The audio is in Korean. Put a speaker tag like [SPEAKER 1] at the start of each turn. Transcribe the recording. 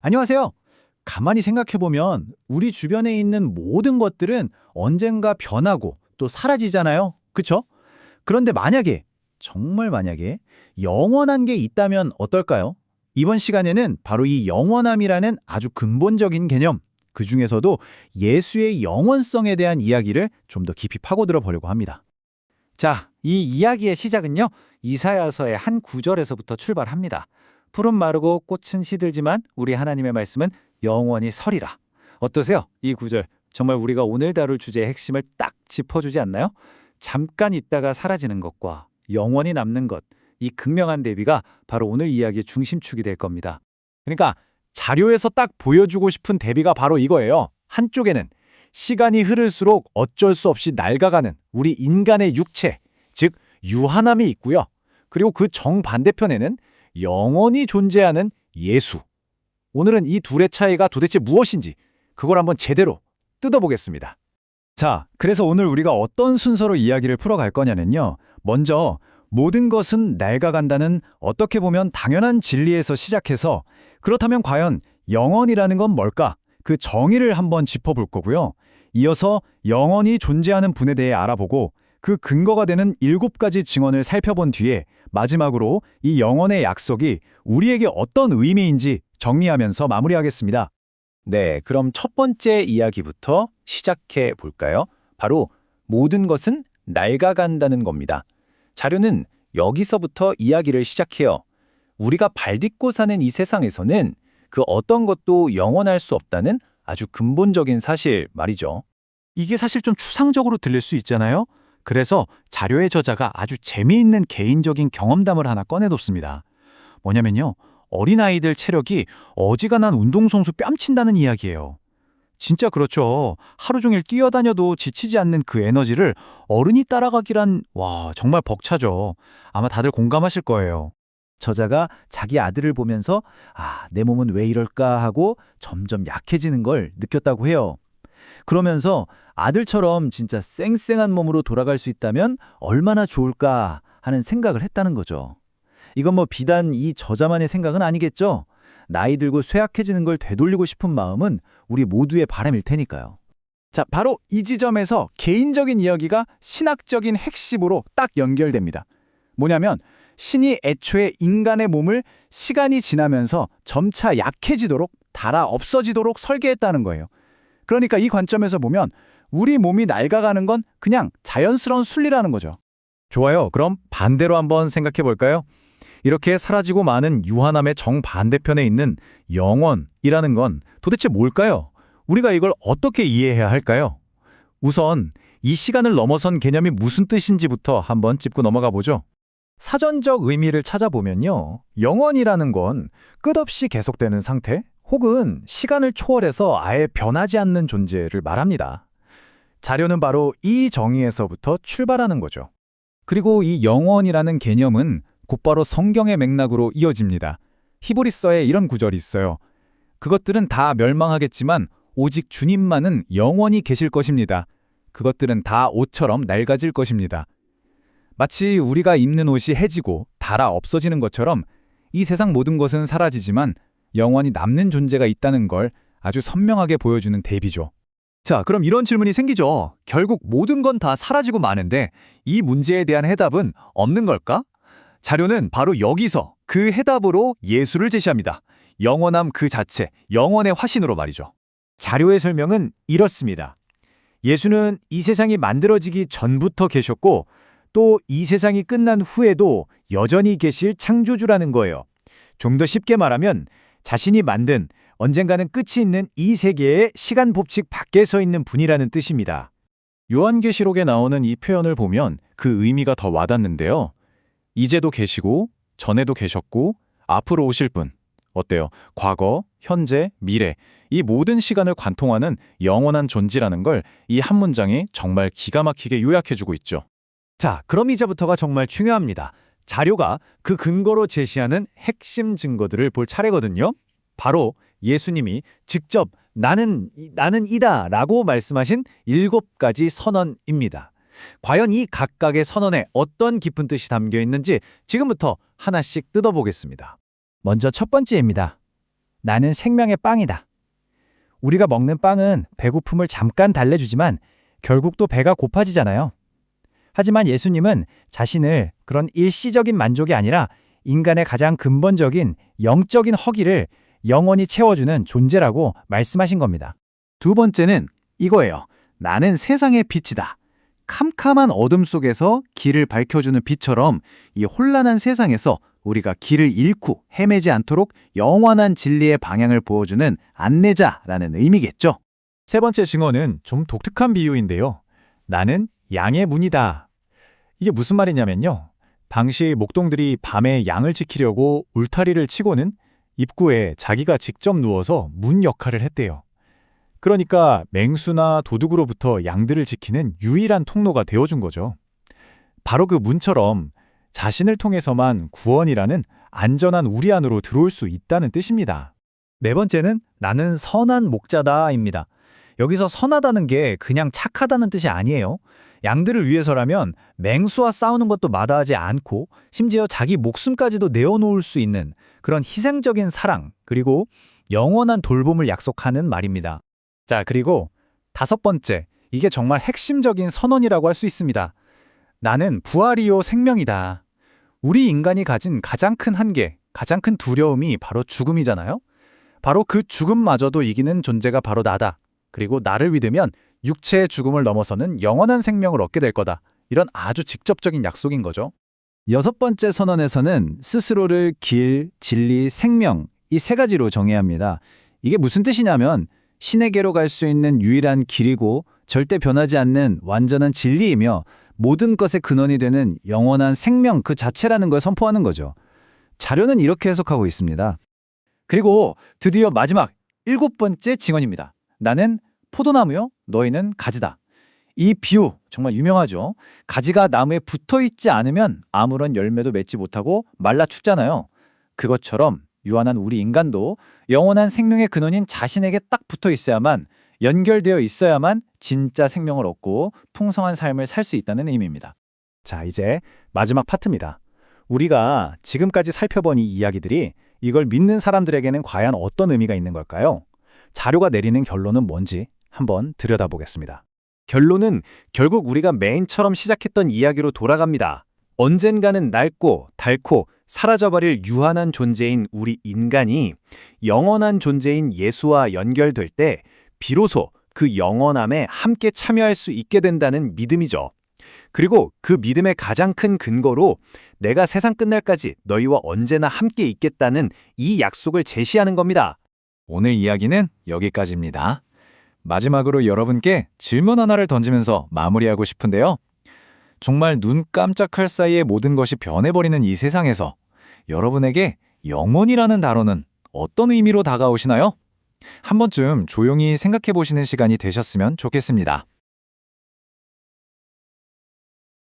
[SPEAKER 1] 안녕하세요. 가만히 생각해보면 우리 주변에 있는 모든 것들은 언젠가 변하고 또 사라지잖아요. 그쵸? 그런데 만약에, 정말 만약에 영원한 게 있다면 어떨까요? 이번 시간에는 바로 이 영원함이라는 아주 근본적인 개념, 그 중에서도 예수의 영원성에 대한 이야기를 좀 더 깊이 파고들어 보려고 합니다.
[SPEAKER 2] 자, 이 이야기의 시작은요, 이사야서의 한 구절에서부터 출발합니다. 풀은 마르고 꽃은 시들지만 우리 하나님의 말씀은 영원히 서리라. 어떠세요? 이 구절. 정말 우리가 오늘 다룰 주제의 핵심을 딱 짚어주지 않나요? 잠깐 있다가 사라지는 것과 영원히 남는 것, 이 극명한 대비가 바로 오늘 이야기의 중심축이 될 겁니다.
[SPEAKER 3] 그러니까 자료에서 딱 보여주고 싶은 대비가 바로 이거예요. 한쪽에는 시간이 흐를수록 어쩔 수 없이 낡아가는 우리 인간의 육체, 즉 유한함이 있고요. 그리고 그 정반대편에는 영원히 존재하는 예수. 오늘은 이 둘의 차이가 도대체 무엇인지 그걸 한번 제대로 뜯어보겠습니다.
[SPEAKER 4] 자, 그래서 오늘 우리가 어떤 순서로 이야기를 풀어갈 거냐면요. 먼저 모든 것은 낡아간다는 어떻게 보면 당연한 진리에서 시작해서 그렇다면 과연 영원이라는 건 뭘까? 그 정의를 한번 짚어볼 거고요. 이어서 영원히 존재하는 분에 대해 알아보고 그 근거가 되는 7가지 증언을 살펴본 뒤에 마지막으로 이 영원의 약속이 우리에게 어떤 의미인지 정리하면서 마무리하겠습니다.
[SPEAKER 3] 네, 그럼 첫 번째 이야기부터 시작해 볼까요? 바로 모든 것은 낡아간다는 겁니다. 자료는 여기서부터 이야기를 시작해요. 우리가 발딛고 사는 이 세상에서는 그 어떤 것도 영원할 수 없다는 아주 근본적인 사실 말이죠.
[SPEAKER 1] 이게 사실 좀 추상적으로 들릴 수 있잖아요. 그래서 자료의 저자가 아주 재미있는 개인적인 경험담을 하나 꺼내뒀습니다. 뭐냐면요. 어린아이들 체력이 어지간한 운동선수 뺨친다는 이야기예요. 진짜 그렇죠. 하루 종일 뛰어다녀도 지치지 않는 그 에너지를 어른이 따라가기란 정말 벅차죠. 아마 다들 공감하실 거예요.
[SPEAKER 2] 저자가 자기 아들을 보면서 내 몸은 왜 이럴까 하고 점점 약해지는 걸 느꼈다고 해요. 그러면서 아들처럼 진짜 쌩쌩한 몸으로 돌아갈 수 있다면 얼마나 좋을까 하는 생각을 했다는 거죠. 이건 뭐 비단 이 저자만의 생각은 아니겠죠? 나이 들고 쇠약해지는 걸 되돌리고 싶은 마음은 우리 모두의 바람일 테니까요.
[SPEAKER 3] 자, 바로 이 지점에서 개인적인 이야기가 신학적인 핵심으로 딱 연결됩니다. 뭐냐면 신이 애초에 인간의 몸을 시간이 지나면서 점차 약해지도록 닳아 없어지도록 설계했다는 거예요. 그러니까 이 관점에서 보면 우리 몸이 낡아가는 건 그냥 자연스러운 순리라는 거죠.
[SPEAKER 4] 좋아요. 그럼 반대로 한번 생각해 볼까요? 이렇게 사라지고 마는 유한함의 정반대편에 있는 영원이라는 건 도대체 뭘까요? 우리가 이걸 어떻게 이해해야 할까요? 우선 이 시간을 넘어선 개념이 무슨 뜻인지부터 한번 짚고 넘어가 보죠. 사전적 의미를 찾아보면요. 영원이라는 건 끝없이 계속되는 상태 혹은 시간을 초월해서 아예 변하지 않는 존재를 말합니다. 자료는 바로 이 정의에서부터 출발하는 거죠. 그리고 이 영원이라는 개념은 곧바로 성경의 맥락으로 이어집니다. 히브리서에 이런 구절이 있어요. 그것들은 다 멸망하겠지만 오직 주님만은 영원히 계실 것입니다. 그것들은 다 옷처럼 낡아질 것입니다. 마치 우리가 입는 옷이 해지고 닳아 없어지는 것처럼 이 세상 모든 것은 사라지지만 영원히 남는 존재가 있다는 걸 아주 선명하게 보여주는 대비죠.
[SPEAKER 5] 자, 그럼 이런 질문이 생기죠. 결국 모든 건 다 사라지고 마는데 이 문제에 대한 해답은 없는 걸까? 자료는 바로 여기서 그 해답으로 예수를 제시합니다. 영원함 그 자체, 영원의 화신으로 말이죠.
[SPEAKER 3] 자료의 설명은 이렇습니다. 예수는 이 세상이 만들어지기 전부터 계셨고 또 이 세상이 끝난 후에도 여전히 계실 창조주라는 거예요. 좀 더 쉽게 말하면 자신이 만든 언젠가는 끝이 있는 이 세계의 시간 법칙 밖에 서 있는 분이라는 뜻입니다.
[SPEAKER 1] 요한계시록에 나오는 이 표현을 보면 그 의미가 더 와닿는데요. 이제도 계시고 전에도 계셨고 앞으로 오실 분. 어때요? 과거, 현재, 미래 이 모든 시간을 관통하는 영원한 존재라는 걸 이 한 문장이 정말 기가 막히게 요약해주고 있죠.
[SPEAKER 5] 자, 그럼 이제부터가 정말 중요합니다. 자료가 그 근거로 제시하는 핵심 증거들을 볼 차례거든요. 바로 예수님이 직접 나는 이다 라고 말씀하신 7가지 선언입니다. 과연 이 각각의 선언에 어떤 깊은 뜻이 담겨 있는지 지금부터 하나씩 뜯어보겠습니다.
[SPEAKER 2] 먼저 첫 번째입니다.
[SPEAKER 5] 나는 생명의 빵이다. 우리가 먹는 빵은 배고픔을 잠깐 달래주지만 결국 또 배가 고파지잖아요. 하지만 예수님은 자신을 그런 일시적인 만족이 아니라 인간의 가장 근본적인 영적인 허기를 영원히 채워주는 존재라고 말씀하신 겁니다.
[SPEAKER 1] 두 번째는 이거예요. 나는 세상의 빛이다. 캄캄한 어둠 속에서 길을 밝혀주는 빛처럼 이 혼란한 세상에서 우리가 길을 잃고 헤매지 않도록 영원한 진리의 방향을 보여주는 안내자라는 의미겠죠.
[SPEAKER 5] 세 번째 증언은 좀 독특한 비유인데요. 나는 양의 문이다. 이게 무슨 말이냐면요. 당시 목동들이 밤에 양을 지키려고 울타리를 치고는 입구에 자기가 직접 누워서 문 역할을 했대요. 그러니까 맹수나 도둑으로부터 양들을 지키는 유일한 통로가 되어준 거죠. 바로 그 문처럼 자신을 통해서만 구원이라는 안전한 우리 안으로 들어올 수 있다는 뜻입니다. 네 번째는 나는 선한 목자다입니다. 여기서 선하다는 게 그냥 착하다는 뜻이 아니에요. 양들을 위해서라면 맹수와 싸우는 것도 마다하지 않고 심지어 자기 목숨까지도 내어놓을 수 있는 그런 희생적인 사랑 그리고 영원한 돌봄을 약속하는 말입니다.
[SPEAKER 1] 자, 그리고 다섯 번째, 이게 정말 핵심적인 선언이라고 할 수 있습니다. 나는 부활이요 생명이다. 우리 인간이 가진 가장 큰 한계, 가장 큰 두려움이 바로 죽음이잖아요. 바로 그 죽음마저도 이기는 존재가 바로 나다. 그리고 나를 믿으면 육체의 죽음을 넘어서는 영원한 생명을 얻게 될 거다. 이런 아주 직접적인 약속인 거죠. 여섯 번째 선언에서는 스스로를 길, 진리, 생명 이 세 가지로 정해야 합니다. 이게 무슨 뜻이냐면 신에게로 갈 수 있는 유일한 길이고 절대 변하지 않는 완전한 진리이며 모든 것의 근원이 되는 영원한 생명 그 자체라는 걸 선포하는 거죠. 자료는 이렇게 해석하고 있습니다. 그리고 드디어 마지막 일곱 번째 증언입니다. 나는 포도나무요, 너희는 가지다. 이 비유 정말 유명하죠. 가지가 나무에 붙어 있지 않으면 아무런 열매도 맺지 못하고 말라 죽잖아요. 그것처럼 유한한 우리 인간도 영원한 생명의 근원인 자신에게 딱 붙어 있어야만 연결되어 있어야만 진짜 생명을 얻고 풍성한 삶을 살 수 있다는 의미입니다.
[SPEAKER 5] 자, 이제 마지막 파트입니다. 우리가 지금까지 살펴본 이 이야기들이 이걸 믿는 사람들에게는 과연 어떤 의미가 있는 걸까요? 자료가 내리는 결론은 뭔지 한번 들여다보겠습니다.
[SPEAKER 3] 결론은 결국 우리가 메인처럼 시작했던 이야기로 돌아갑니다. 언젠가는 낡고 닳고 사라져버릴 유한한 존재인 우리 인간이 영원한 존재인 예수와 연결될 때 비로소 그 영원함에 함께 참여할 수 있게 된다는 믿음이죠. 그리고 그 믿음의 가장 큰 근거로 내가 세상 끝날까지 너희와 언제나 함께 있겠다는 이 약속을 제시하는 겁니다.
[SPEAKER 4] 오늘 이야기는 여기까지입니다. 마지막으로 여러분께 질문 하나를 던지면서 마무리하고 싶은데요. 정말 눈 깜짝할 사이에 모든 것이 변해버리는 이 세상에서 여러분에게 영혼이라는 단어는 어떤 의미로 다가오시나요? 한 번쯤 조용히 생각해 보시는 시간이 되셨으면 좋겠습니다.